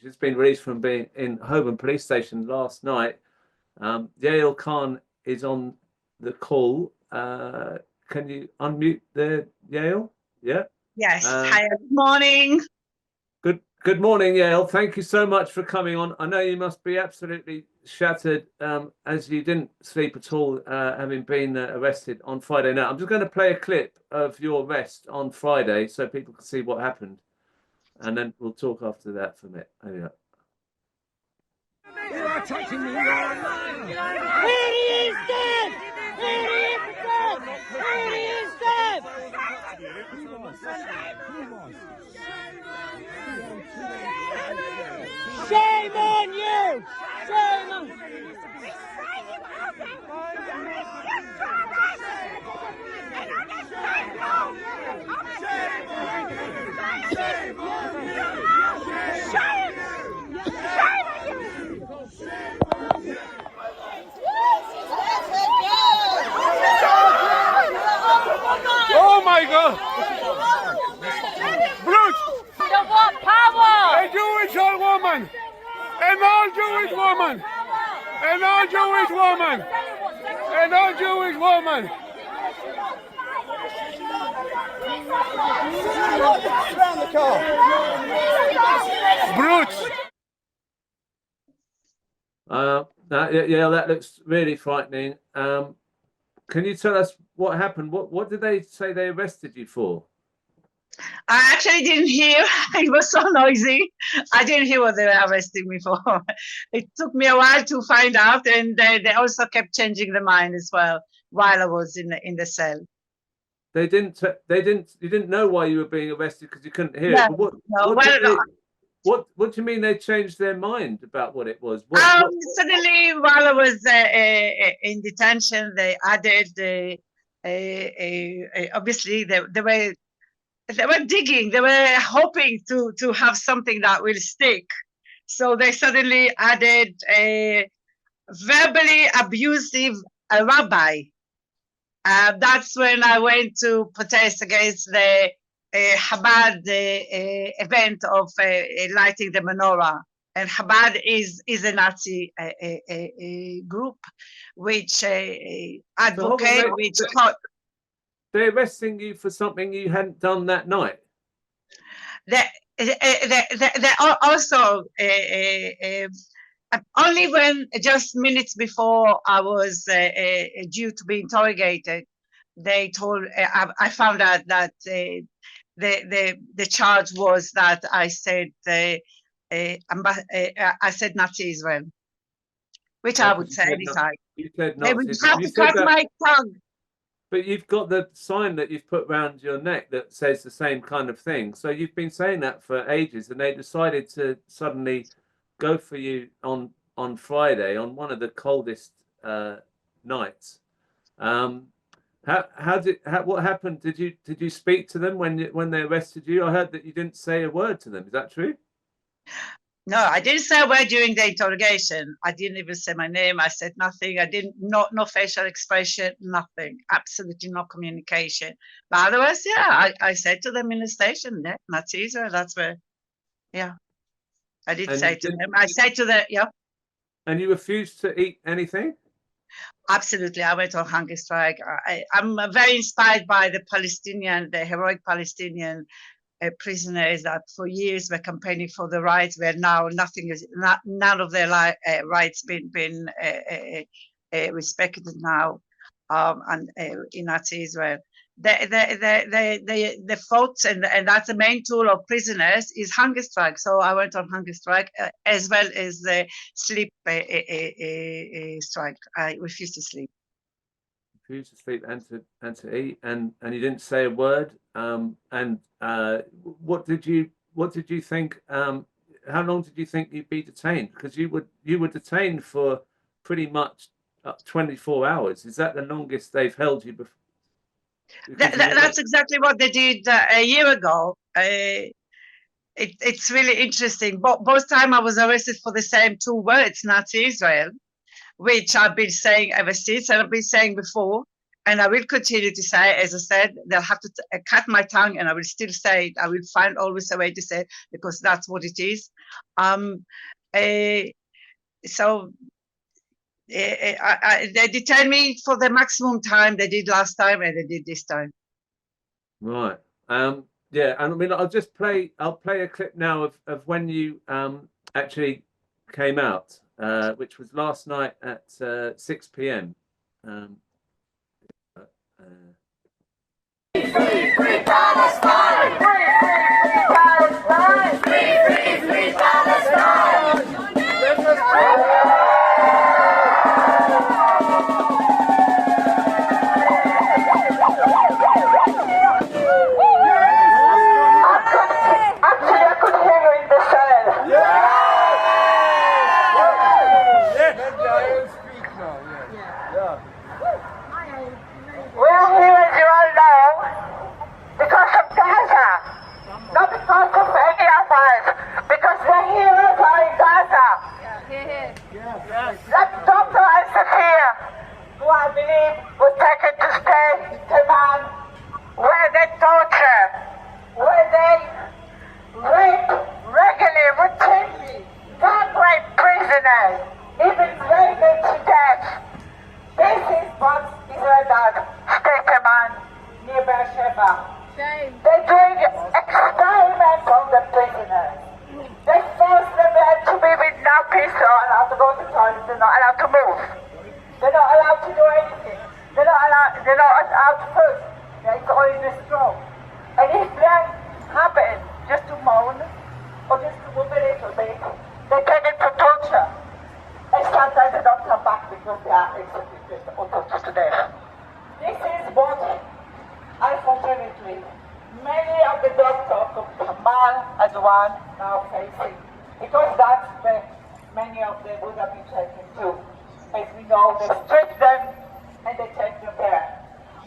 just been released from being in Holborn Police Station last night. Yael Kahn is on the call. Can you unmute the Yael? Yeah. Yes. Hi. Good morning. Good morning, Yael. Thank you so much for coming on. I know you must be absolutely shattered, as you didn't sleep at all, having been arrested on Friday night. I'm just going to play a clip of your arrest on Friday so people can see what happened, and then we'll talk after that for a minute. There we go. You are touching me. You are lying. He is dead. He is dead. He is dead. Shame on you. Shame on you. Oh my God! Brute! You want power? A Jewish old woman! An old Jewish woman! An old Jewish woman! An old Jewish woman! Around the car! Brutes! Yeah, that looks really frightening. Can you tell us what happened? What did they say they arrested you for? I actually didn't hear. It was so noisy. I didn't hear what they were arresting me for. It took me a while to find out, and they also kept changing their mind as well while I was in the cell. You didn't know why you were being arrested because you couldn't hear No, it. But what do you mean they changed their mind about what it was? Suddenly, while I was in detention, they added obviously they were digging. They were hoping to have something that will stick. So they suddenly added a verbally abusive rabbi. That's when I went to protest against the Chabad event of lighting the menorah. And Chabad is a Nazi group which advocate, which taught. They're arresting you for something you hadn't done that night. They also only when just minutes before I was due to be interrogated, they told. I found out that the charge was that I said Nazi Israel, which I would say anytime. You said They would Nazi. have to cut my tongue. But you've got the sign that you've put around your neck that says the same kind of thing. So you've been saying that for ages, and they decided to suddenly go for you on Friday, on one of the coldest nights. What happened? Did you speak to them when they arrested you? I heard that you didn't say a word to them. Is that true? No, I didn't say a word during the interrogation. I didn't even say my name. I said nothing. I didn't, no facial expression, nothing. Absolutely no communication. But otherwise, yeah, I said to them in the station, yeah, Nazi Israel, that's where, yeah. I did say to them. I said to them, yeah. And you refused to eat anything? Absolutely. I went on hunger strike. I'm very inspired by the heroic Palestinian prisoners that for years were campaigning for the rights, where now none of their rights been respected now, and in Nazi Israel. The thoughts and that's the main tool of prisoners is hunger strike. So I went on hunger strike as well as the sleep strike. I refused to sleep. Refused to sleep and to eat, and you didn't say a word. What did you think? How long did you think you'd be detained? Because you were detained for pretty much 24 hours. Is that the longest they've held you before? That's exactly what they did a year ago. It's really interesting. Both times I was arrested for the same two words, Nazi Israel, which I've been saying ever since, and I've been saying before, and I will continue to say. As I said, they'll have to cut my tongue, and I will still say it. I will find always a way to say it, because that's what it is. So they detain me for the maximum time they did last time, and they did this time. Right. Yeah, and I mean, I'll play a clip now of when you actually came out, which was last night at 6 p.m. Free Palestine! Free Palestine! Free Palestine! Actually, I could hear you in the cell. Let Yael speak now. Yeah. We are here, as you all know, because of Gaza, not because of any of us, because the heroes are in Gaza. That Dr. Al-Safir, who I believe was taken to stay Teman, where they torture, where they rape regularly, routinely, gang rape prisoners, even rape them to death. This is what Israel does. Stay Teman, near Beersheba. They're doing experiments on the prisoners. They force them to be with nappies, they're not allowed to go to the toilet, they're not allowed to move. They're not allowed to do anything. They're not allowed to food. It's only the straw. And if that happens, just to moan, or just to move a little bit, they take it to torture. And sometimes they don't come back because they are executed or tortured to death. This is what, unfortunately, many of the doctors from Kamal as one now facing. Because that's where many of them would have been taken to. As we know, they strip them and they take them there.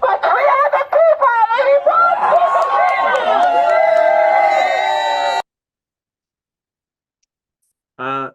But we are the people and we want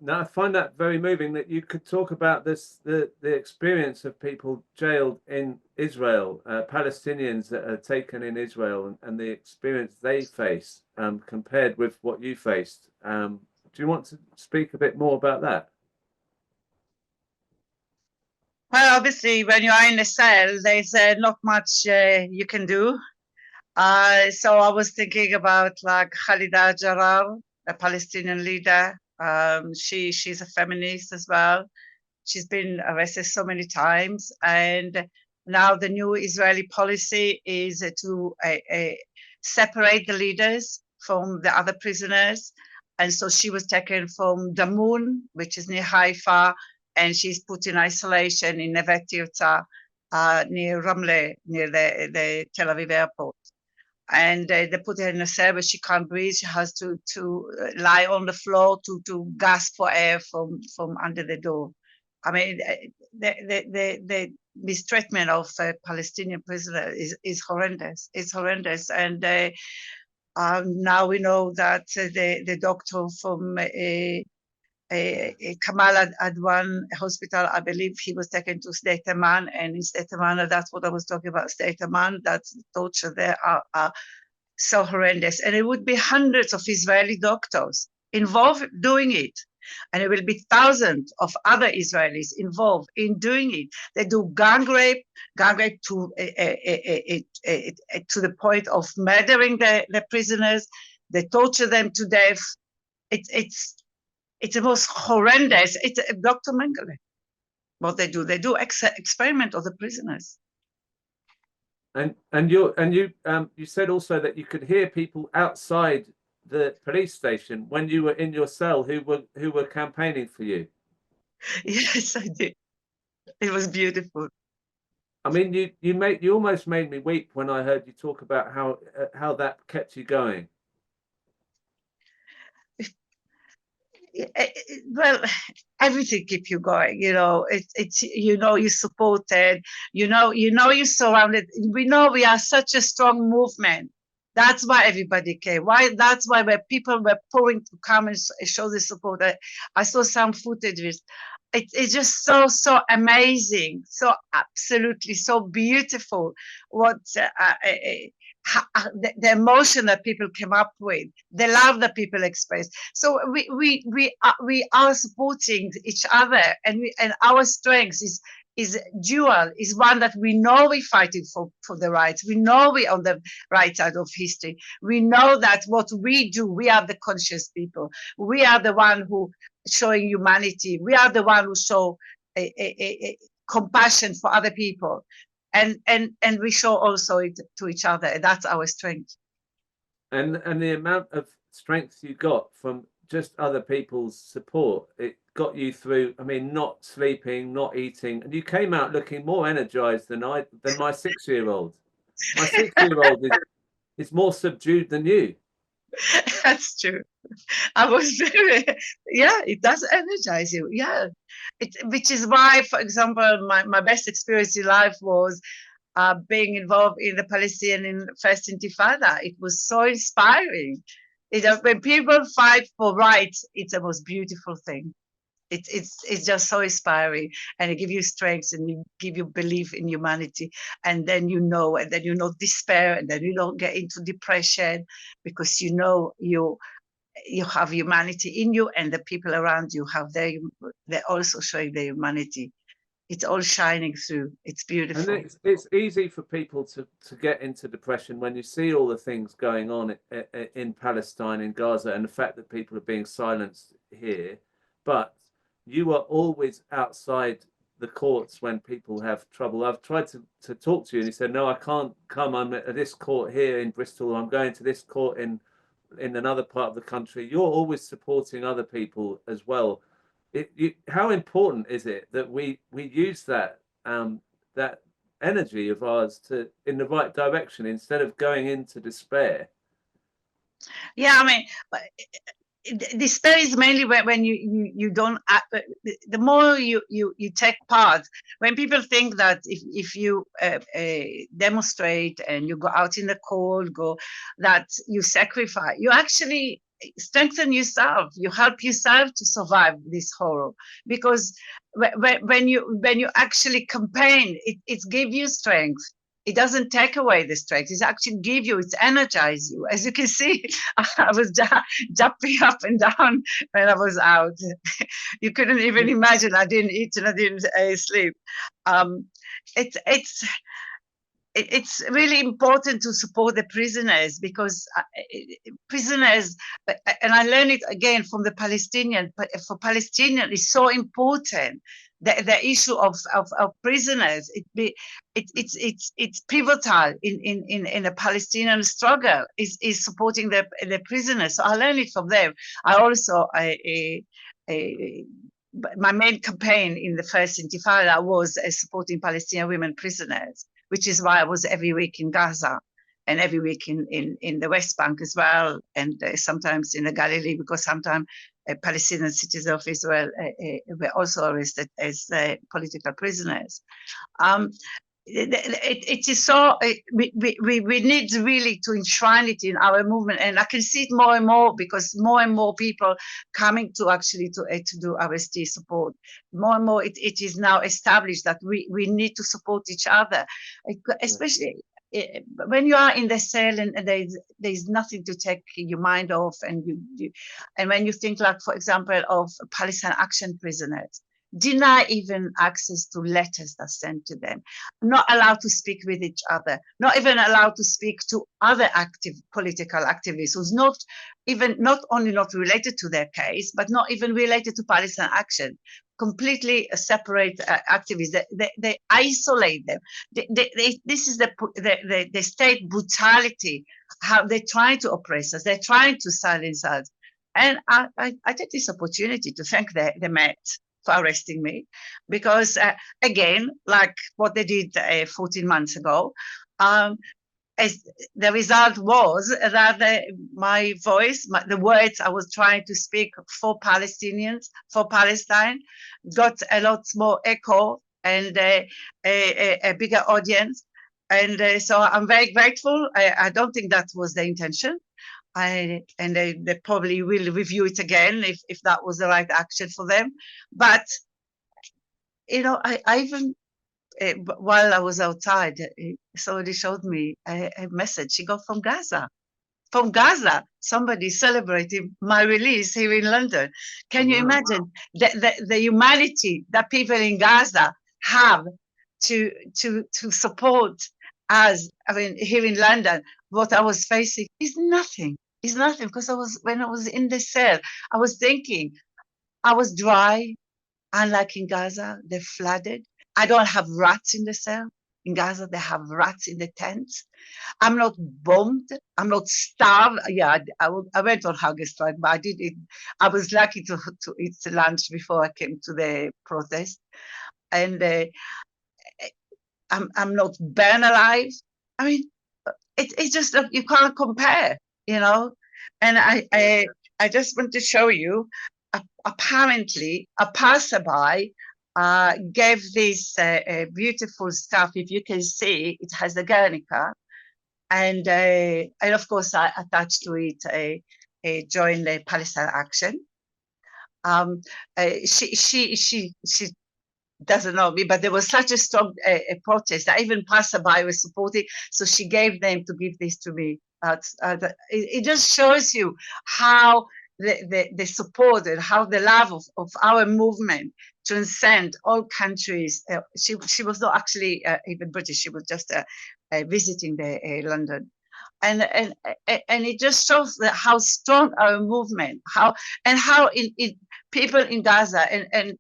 Now, I find that very moving that you could talk about the experience of people jailed in Israel, Palestinians that are taken in Israel, and the experience they face compared with what you faced. Do you want to speak a bit more about that? Well, obviously, when you are in a cell, there's not much you can do. So I was thinking about like Khalida Jarrar, a Palestinian leader. She's a feminist as well. She's been arrested so many times, and now the new Israeli policy is to separate the leaders from the other prisoners. And so she was taken from Damun, which is near Haifa, and she's put in isolation in Neve Tirza, near Ramle, near the Tel Aviv airport. And they put her in a cell where she can't breathe. She has to lie on the floor to gasp for air from under the door. I mean, the mistreatment of Palestinian prisoners is horrendous. It's horrendous. And now we know that the doctor from Kamal Adwan Hospital, I believe he was taken to Sdei Teman, and in Sdei Teman, that's what I was talking about, Sdei Teman, that's the torture there are so horrendous. And it would be hundreds of Israeli doctors involved doing it. And it will be thousands of other Israelis involved in doing it. They do gang rape to the point of murdering the prisoners. They torture them to death. It's the most horrendous. It's Dr. Mengele. What they do experiment on the prisoners. And you said also that you could hear people outside the police station when you were in your cell who were campaigning for you. Yes, I did. It was beautiful. I mean, you almost made me weep when I heard you talk about how that kept you going. Well, everything keep you going. You know, it's you supported. You surrounded. We know we are such a strong movement. That's why everybody came. That's why where people were pouring to come and show the support. I saw some footage. It's just so amazing, so absolutely so beautiful. What the emotion that people came up with, the love that people express. So we are supporting each other, and our strength is dual, is one that we know we're fighting for the rights. We know we're on the right side of history. We know that what we do, we are the conscious people. We are the one who showing humanity. We are the one who show a compassion for other people. And we show also it to each other. That's our strength. And the amount of strength you got from just other people's support, it got you through. I mean, not sleeping, not eating, and you came out looking more energized than my 6-year-old. My 6-year-old is more subdued than you. That's true. I was very, yeah, it does energize you. Yeah. Which is why, for example, my best experience in life was being involved in the Palestinian First Intifada. It was so inspiring. When people fight for rights, it's the most beautiful thing. It's just so inspiring, and it gives you strength, and you give you belief in humanity, and then you not despair, and then you don't get into depression, because you know you have humanity in you, and the people around you have they're also showing their humanity. It's all shining through. It's beautiful. And it's easy for people to get into depression when you see all the things going on in Palestine, in Gaza, and the fact that people are being silenced here. But you are always outside the courts when people have trouble. I've tried to talk to you, and you said, no, I can't come. I'm at this court here in Bristol. I'm going to this court in another part of the country. You're always supporting other people as well. How important is it that we use that that energy of ours in the right direction instead of going into despair? Yeah, I mean, despair is mainly when you don't. The more you take part, when people think that if you demonstrate and you go out in the cold, that you sacrifice, you actually strengthen yourself. You help yourself to survive this horror, because when you actually campaign, it gives you strength. It doesn't take away the strength. It actually gives you, it energizes you. As you can see, I was jumping up and down when I was out. You couldn't even imagine. I didn't eat and I didn't sleep. It's really important to support the prisoners, because prisoners, and I learned it again from the Palestinian, but for Palestinian, it's so important. The issue of prisoners, it's pivotal in a Palestinian struggle, is supporting the prisoners. So I learned it from them. I also my main campaign in the first Intifada was supporting Palestinian women prisoners, which is why I was every week in Gaza and every week in the West Bank as well, and sometimes in the Galilee, because sometimes Palestinian citizens of Israel were also arrested as political prisoners. It is so, we need really to enshrine it in our movement, and I can see it more and more, because more and more people coming to actually to do RSD support. More and more it is now established that we need to support each other, especially when you are in the cell and there's nothing to take your mind off, and and when you think, like, for example, of Palestine action prisoners, deny even access to letters that sent to them, not allowed to speak with each other, not even allowed to speak to other political activists who's not only not related to their case, but not even related to Palestine action. Completely separate activists. They isolate them. This is the state brutality, how they're trying to oppress us. They're trying to silence us. And I take this opportunity to thank the Met for arresting me, because again, like what they did 14 months ago, the result was that my voice, the words I was trying to speak for Palestinians, for Palestine, got a lot more echo and a bigger audience. And so I'm very grateful. I don't think that was the intention. And they probably will review it again if that was the right action for them. But, you know, I even while I was outside, somebody showed me a message she got from Gaza. From Gaza, somebody celebrating my release here in London. Can you imagine the humanity that people in Gaza have to support us? I mean, here in London, what I was facing is nothing. It's nothing, because when I was in the cell, I was thinking I was dry, unlike in Gaza, they're flooded. I don't have rats in the cell. In Gaza, they have rats in the tents. I'm not bombed. I'm not starved. Yeah, I went on hunger strike, but I did it. I was lucky to eat lunch before I came to the protest. And I'm not burned alive. I mean, it's just you can't compare, you know. And I just want to show you. Apparently, a passerby gave this beautiful stuff. If you can see, it has the Guernica, and of course I attached to it a join the Palestine action. She doesn't know me, but there was such a strong protest that even passerby was supporting. So she gave them to give this to me. It just shows you how the support and how the love of our movement transcend all countries. She was not actually even British. She was just visiting London. And it just shows that how strong our movement, how people in Gaza, and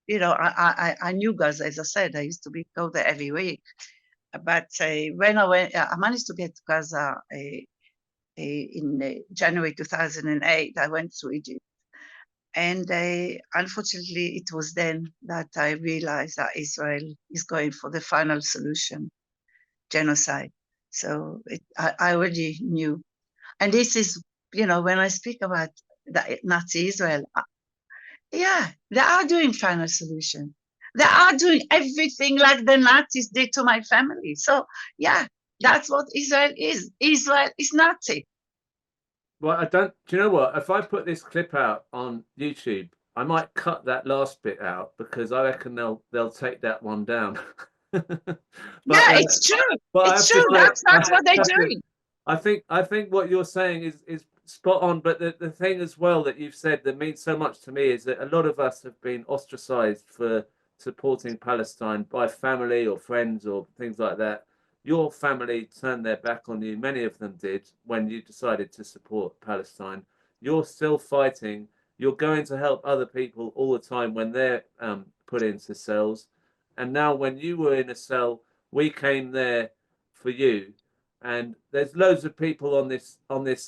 you know, I knew Gaza, as I said. I used to go there every week. But when I managed to get to Gaza in January 2008. I went to Egypt. And unfortunately, it was then that I realized that Israel is going for the final solution, genocide. So I already knew. And this is, you know, when I speak about the Nazi Israel, yeah, they are doing final solution. They are doing everything like the Nazis did to my family. So, yeah, that's what Israel is. Israel is Nazi. Well, do you know what? If I put this clip out on YouTube, I might cut that last bit out because I reckon they'll take that one down. Yeah, it's true. It's true. That's what they're doing. I think what you're saying is spot on. But the thing as well that you've said that means so much to me is that a lot of us have been ostracized for supporting Palestine by family or friends or things like that. Your family turned their back on you. Many of them did when you decided to support Palestine. You're still fighting. You're going to help other people all the time when they're put into cells. And now when you were in a cell, we came there for you. And there's loads of people on this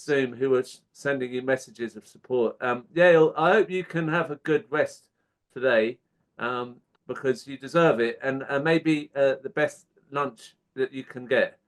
Zoom who are sending you messages of support. Yael, I hope you can have a good rest today because you deserve it. And maybe the best lunch that you can get.